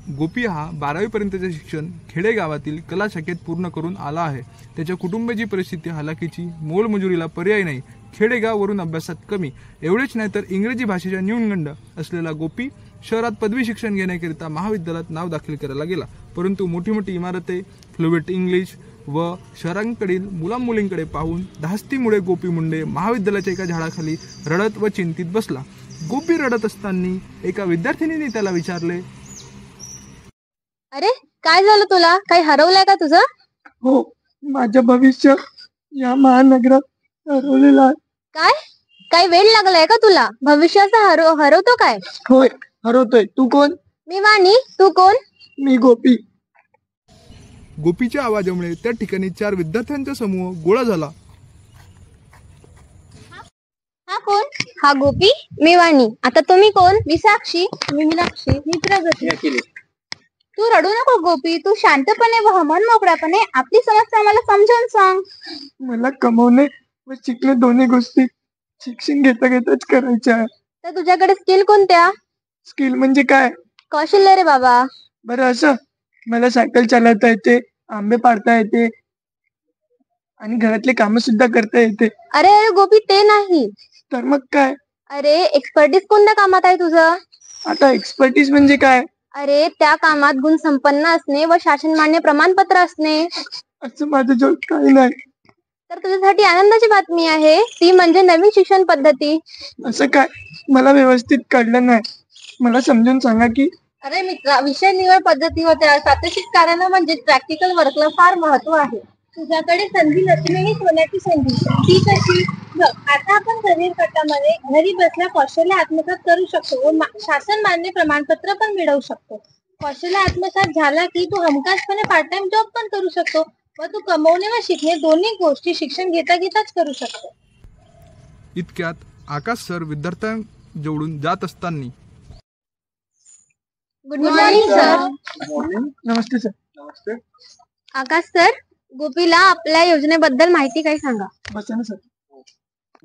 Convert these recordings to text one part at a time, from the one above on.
गोपी हा 12वी पर्यंतचे शिक्षण खेडेगावातील कला शाखेत पूर्ण करून आला आहे। त्याच्या कुटुंबाची परिस्थिती हलाखीची, मोलमजुरीला पर्याय नाही, खेडेगावावरून अभ्यासात कमी, एवढेच नाही तर इंग्रजी भाषेच्या न्यूनगंड असलेला गोपी शहरात पदवी शिक्षण घेण्याकरिता महाविद्यालयात नाव दाखल करायला गेला। परंतु मोठी मोठी इमारते, फ्लुएंट इंग्लिश व शहरांकडील मुलामुलींकडे पाहून धास्तीमुळे गोपी मुंडे महाविद्यालयाच्या एका झाडाखाली रडत व चिंतित बसला। गोपी रडत असताना एका विद्यार्थिनीने त्याला विचारले, अरे काय झालं तुला? काही हरवलंय का तुझं? हो, माझं भविष्य या महानगरात हरवलेलं आहे। काय काही वेळ लागलाय का तुला? भविष्याचा हरवतो काय? होय, हरवतोय। तू कोण? मी वाणी। तू कोण? मी गोपी। गोपीच्या आवाजामुळे त्या ठिकाणी 4 विद्यार्थ्यांचा समूह गोळा झाला। हा कोण? हा गोपी। मी वाणी। आता तुम्ही कोण? मी साक्षी। मी मीनाक्षी। मी प्रगती। तू रडू नको गोपी, तू शांतपणे व मन मोकळ्यापणे आपली समस्या मला समजावून सांग। मला कमवणे व शिकणे दोन्ही गोष्टी शिक्षण घेता घेताच करायच्या आहे। तर तुझ्याकडे स्किल कोणत्या? स्किल म्हणजे काय? कौशल्य रे बाबा। बरं असं, मला सायकल चालवता येते, आंबे पाडता येते आणि घरातले काम सुद्धा करता येते। अरे अरे गोपी, ते नाही तर मग काय? अरे एक्सपर्टीज कोणत्या कामात आहे तुझं? आता एक्सपर्टीज म्हणजे काय? अरे त्या कामात गुण संपन्न असणे व शासन मान्य प्रमाणपत्र असणे। असं माझं जग काही नाही। तर तुझ्यासाठी आनंदाची बातमी आहे, ती म्हणजे नवीन शिक्षण पद्धती। असं काय? मला व्यवस्थित कळलं नाही, मला समजून सांगा की। अरे मित्रा, विषय निवड पद्धती होत्या प्रात्यक्षिक कार्यानं म्हणजे प्रॅक्टिकल वर्कला फार महत्व आहे। तुझ्याकडे संधी नसणे ही सोन्याची संधी। ती कशी? आता आपण करिअर कट्टामध्ये घरी बसल्या कौशल्य आत्मसात करू शकतो व शासन मान्य प्रमाणपत्र पण मिळवू शकतो। कौशल्य आत्मसात झाला की तू हमखासपणे पार्ट टाइम जॉब पण करू शकतो व तू कमवणे व शिकणे दोन्ही गोष्टी शिक्षण घेता घेताच करू शकतो। इतक्यात आकाश सर विद्यार्थ्यांजवळून जात असताना, गुड मॉर्निंग सर। नमस्ते सर। नमस्ते आकाश सर, गोपीला आपल्या योजनेबद्दल माहिती काय सांगा। बसा ना सर।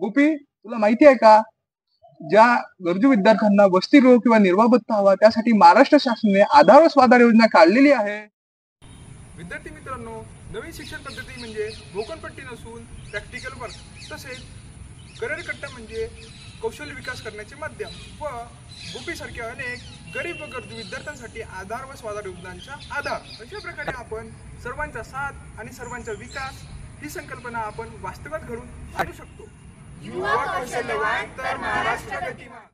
गोपी, तुला माहिती आहे का, ज्या गरजू विद्यार्थ्यांना वसतिगृह किंवा निर्वाह भत्ता हवा त्यासाठी महाराष्ट्र शासनाने आधार व स्वाधार योजना काढलेली आहे। विद्यार्थी मित्रांनो, नवीन शिक्षण पद्धती म्हणजे भोकनपट्टी नसून प्रॅक्टिकल वर्क, तसेच करिअर कट्टा म्हणजे कौशल्य विकास करण्याचे माध्यम व गोपीसारख्या अनेक गरीब व गरजू विद्यार्थ्यांसाठी आधार व स्वाधार योजनांचा आधार, अशा प्रकारे आपण सर्वांचा साथ आणि सर्वांचा विकास ही संकल्पना आपण वास्तवात घडून आणू शकतो। युवा कौशल्यवान तर महाराष्ट्र गतिमान।